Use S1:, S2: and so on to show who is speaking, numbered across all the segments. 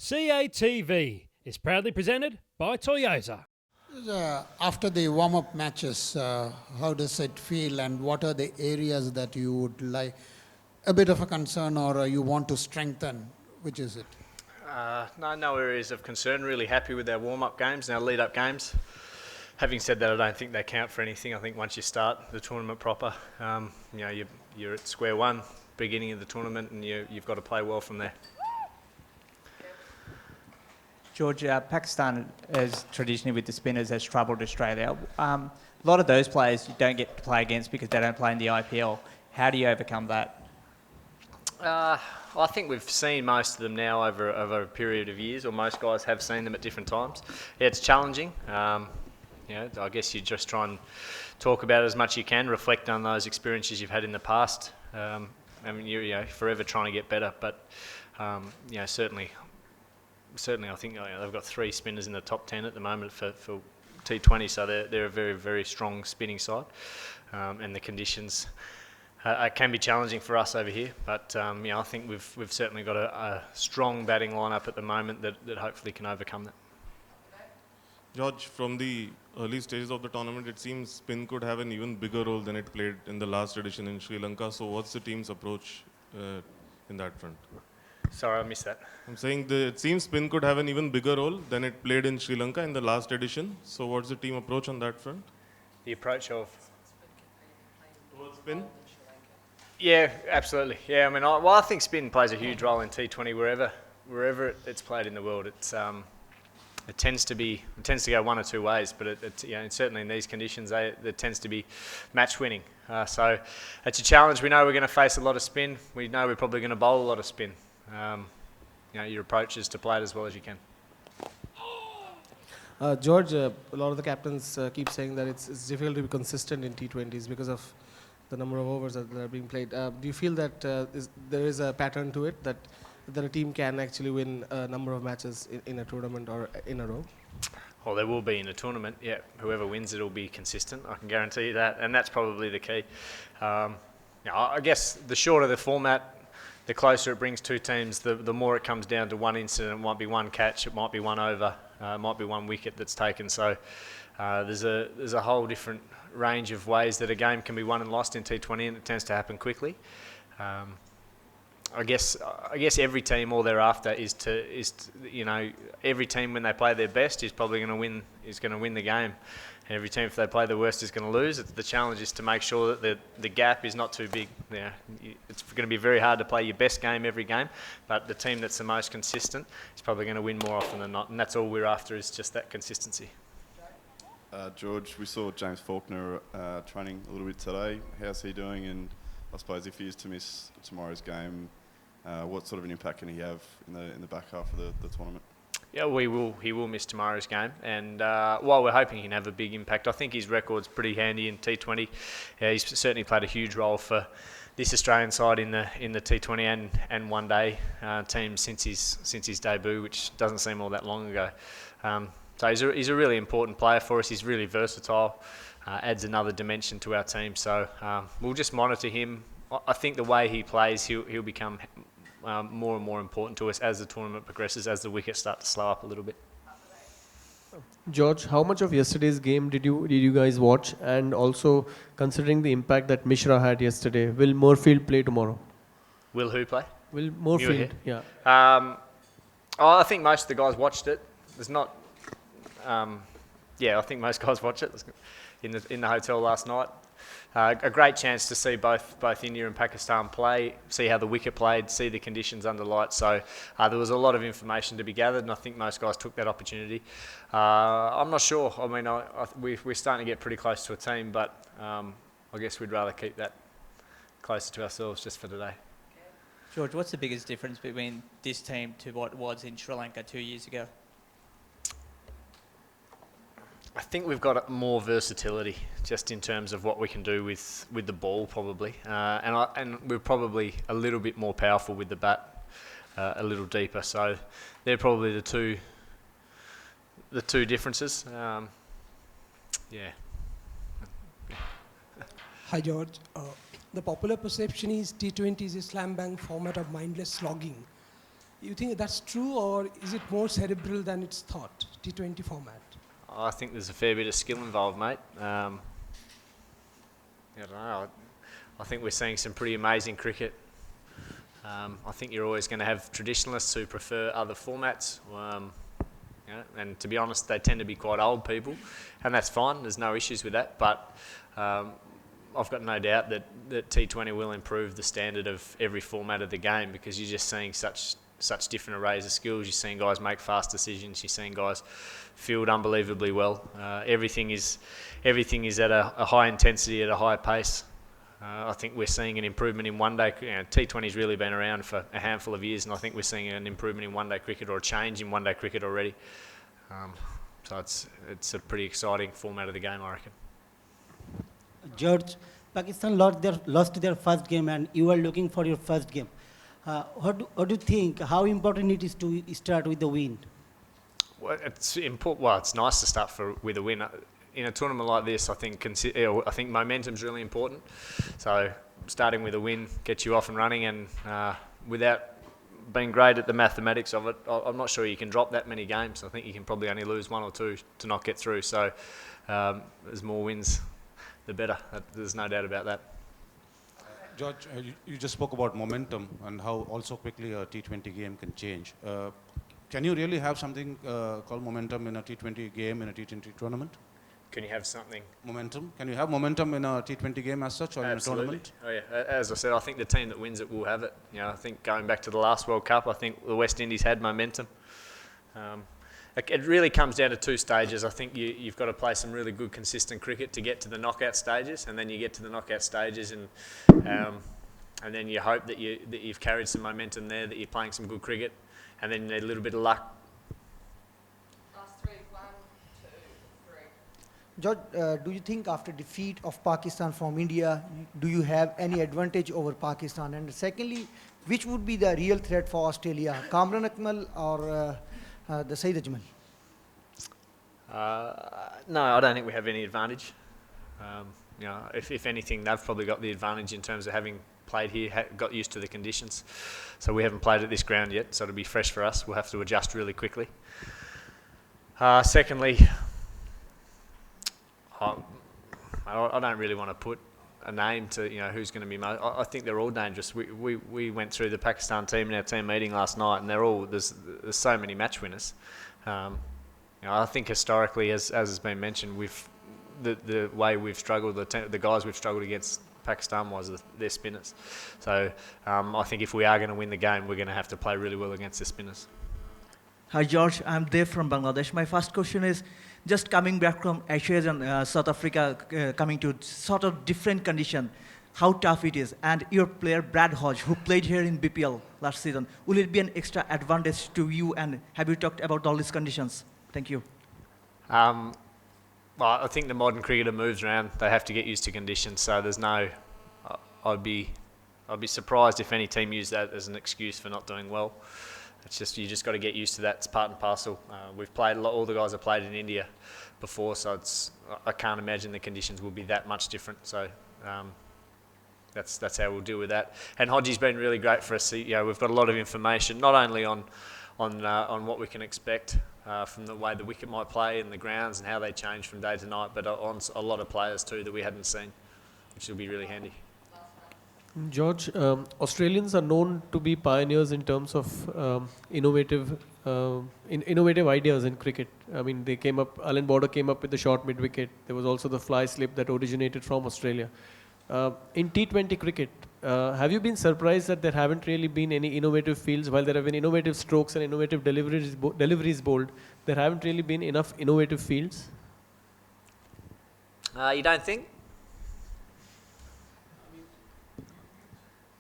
S1: CATV is proudly presented by Toyota.
S2: After the warm-up matches, how does it feel, and what are the areas that you would like a bit of a concern or you want to strengthen? Which is it?
S3: No areas of concern. Really happy with our warm-up games and our lead-up games. Having said that, I don't think they count for anything. I think once you start the tournament proper, you're at square one, beginning of the tournament, and you've got to play well from there.
S4: George, Pakistan has traditionally with the spinners has troubled Australia. A lot of those players you don't get to play against because they don't play in the IPL. How do you overcome that?
S3: Well, I think we've seen most of them now over a period of years, or most guys have seen them at different times. Yeah, it's challenging. I guess you just try and talk about it as much as you can, reflect on those experiences you've had in the past. You're forever trying to get better, but certainly I think they've got 3 spinners in the top 10 at the moment for T20, so they're a very, very strong spinning side, and the conditions can be challenging for us over here. But I think we've certainly got a strong batting lineup at the moment that hopefully can overcome that.
S5: George, from the early stages of the tournament, it seems spin could have an even bigger role than it played in the last edition in Sri Lanka. So what's the team's approach in that front?
S3: Sorry, I missed that.
S5: I'm saying it seems spin could have an even bigger role than it played in Sri Lanka in the last edition. So what's the team approach on that front?
S3: The approach of?
S5: Towards spin?
S3: Yeah, absolutely. Yeah, I think spin plays a huge role in T20 wherever it's played in the world. It tends to go one or two ways, but certainly in these conditions, it tends to be match winning. So it's a challenge. We know we're going to face a lot of spin. We know we're probably going to bowl a lot of spin. Your approach is to play it as well as you can.
S6: George, a lot of the captains keep saying that it's difficult to be consistent in T20s because of the number of overs that are being played. Do you feel that there is a pattern to it, that a team can actually win a number of matches in a tournament or in a row?
S3: Well, there will be in a tournament, yeah. Whoever wins it will be consistent, I can guarantee you that, and that's probably the key. I guess the shorter the format, the closer it brings two teams, the more it comes down to one incident. It might be one catch, it might be one over, it might be one wicket that's taken. So there's a whole different range of ways that a game can be won and lost in T20, and it tends to happen quickly. I guess every team, all they're after is to every team when they play their best is probably going to win the game, and every team if they play the worst is going to lose. The challenge is to make sure that the gap is not too big. It's going to be very hard to play your best game every game, but the team that's the most consistent is probably going to win more often than not, and that's all we're after, is just that consistency.
S7: George, we saw James Faulkner training a little bit today. How's he doing? And I suppose if he is to miss tomorrow's game, what sort of an impact can he have in the back half of the tournament?
S3: Yeah, he will miss tomorrow's game, and while we're hoping he can have a big impact, I think his record's pretty handy in T20. He's certainly played a huge role for this Australian side in the T20 and one day team since his debut, which doesn't seem all that long ago. So he's a really important player for us. He's really versatile, adds another dimension to our team. So we'll just monitor him. I think the way he plays, he'll become more and more important to us as the tournament progresses, as the wickets start to slow up a little bit.
S8: George, how much of yesterday's game did you guys watch? And also, considering the impact that Mishra had yesterday, will Moorfield play tomorrow?
S3: Will who play?
S8: Will Moorfield, yeah.
S3: I think most of the guys watched it. There's not... I think most guys watch it in the hotel last night. A great chance to see both India and Pakistan play, see how the wicket played, see the conditions under lights. So there was a lot of information to be gathered, and I think most guys took that opportunity. I'm not sure. We're starting to get pretty close to a team, but I guess we'd rather keep that closer to ourselves just for today.
S4: George, what's the biggest difference between this team to what was in Sri Lanka 2 years ago?
S3: I think we've got more versatility just in terms of what we can do with the ball, probably, and we're probably a little bit more powerful with the bat, a little deeper. So they're probably the two differences.
S9: Hi George. The popular perception is T20 is a slam bang format of mindless slogging. You think that's true, or is it more cerebral than it's thought, T20 format?
S3: I think there's a fair bit of skill involved, mate. I don't know. I think we're seeing some pretty amazing cricket. I think you're always going to have traditionalists who prefer other formats. And to be honest, they tend to be quite old people, and that's fine. There's no issues with that. But I've got no doubt that T20 will improve the standard of every format of the game, because you're just seeing such different arrays of skills. You're seeing guys make fast decisions. You're seeing guys field unbelievably well. Everything is at a high intensity, at a high pace. I think we're seeing an improvement in one-day. T20's really been around for a handful of years, and I think we're seeing an improvement in one-day cricket, or a change in one-day cricket already. So it's a pretty exciting format of the game, I reckon.
S10: George, Pakistan lost their first game, and you are looking for your first game. What do you think? How important it is to start with the win?
S3: Well, it's important. Well, it's nice to start with a win. In a tournament like this, I think momentum's really important. So starting with a win gets you off and running, and without being great at the mathematics of it, I'm not sure you can drop that many games. I think you can probably only lose one or two to not get through. So as more wins, the better. There's no doubt about that.
S11: George, you just spoke about momentum and how also quickly a T20 game can change. Can you really have something called momentum in a T20 game, in a T20 tournament?
S3: Can you have something?
S11: Momentum? Can you have momentum in a T20 game as such, or
S3: Absolutely.
S11: in a tournament?
S3: Oh yeah. As I said, I think the team that wins it will have it. I think going back to the last World Cup, I think the West Indies had momentum. It really comes down to two stages. I think you've got to play some really good, consistent cricket to get to the knockout stages, and then you get to the knockout stages, and then you hope that you've carried some momentum there, that you're playing some good cricket, and then you need a little bit of luck.
S12: George, do you think after defeat of Pakistan from India, do you have any advantage over Pakistan? And secondly, which would be the real threat for Australia, Kamran Akmal or the Saeed Ajmal?
S3: No, I don't think we have any advantage. If anything, they've probably got the advantage in terms of having played here, got used to the conditions. So we haven't played at this ground yet, so it'll be fresh for us. We'll have to adjust really quickly. Secondly, I don't really want to put a name to who's going to be most. I think they're all dangerous. We went through the Pakistan team in our team meeting last night, and there's so many match winners. I think historically, as has been mentioned, the way we've struggled, the guys we've struggled against Pakistan was their spinners. So I think if we are going to win the game, we're going to have to play really well against the spinners.
S13: Hi George, I'm Dev from Bangladesh. My first question is, just coming back from Ashes and South Africa, coming to sort of different condition, how tough it is. And your player Brad Hodge, who played here in BPL last season, will it be an extra advantage to you, and have you talked about all these conditions? Thank you.
S3: Well, I think the modern cricketer moves around. They have to get used to conditions. So there's no. I'd be surprised if any team used that as an excuse for not doing well. It's just you just got to get used to that. It's part and parcel. We've played a lot. All the guys have played in India before, so I can't imagine the conditions will be that much different. So that's how we'll deal with that. And Hodgie's been really great for us. We've got a lot of information, not only on what we can expect from the way the wicket might play and the grounds and how they change from day to night, but on a lot of players too that we hadn't seen, which will be really handy.
S8: George, Australians are known to be pioneers in terms of innovative ideas in cricket. I mean, Alan Border came up with the short mid-wicket. There was also the fly slip that originated from Australia. In T20 cricket, have you been surprised that there haven't really been any innovative fields? While there have been innovative strokes and innovative deliveries bowled, there haven't really been enough innovative fields?
S3: You don't think?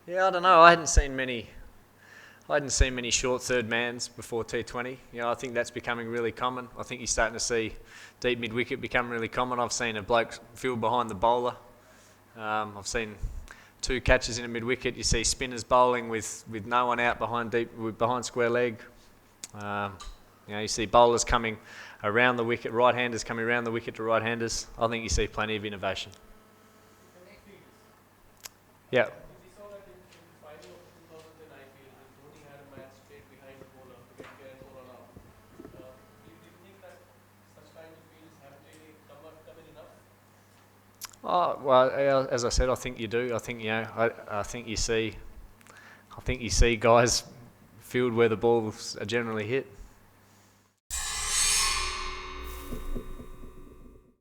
S3: Yeah, I don't know. I hadn't seen many short third mans before T20. I think that's becoming really common. I think you're starting to see deep mid-wicket become really common. I've seen a bloke field behind the bowler. I've seen 2 catches in a mid-wicket. You see spinners bowling with no one out behind square leg. You see bowlers coming around the wicket, right-handers coming around the wicket to right-handers. I think you see plenty of innovation. Yeah. Oh, well, as I said, I think you do. I think I think you see guys field where the balls are generally hit.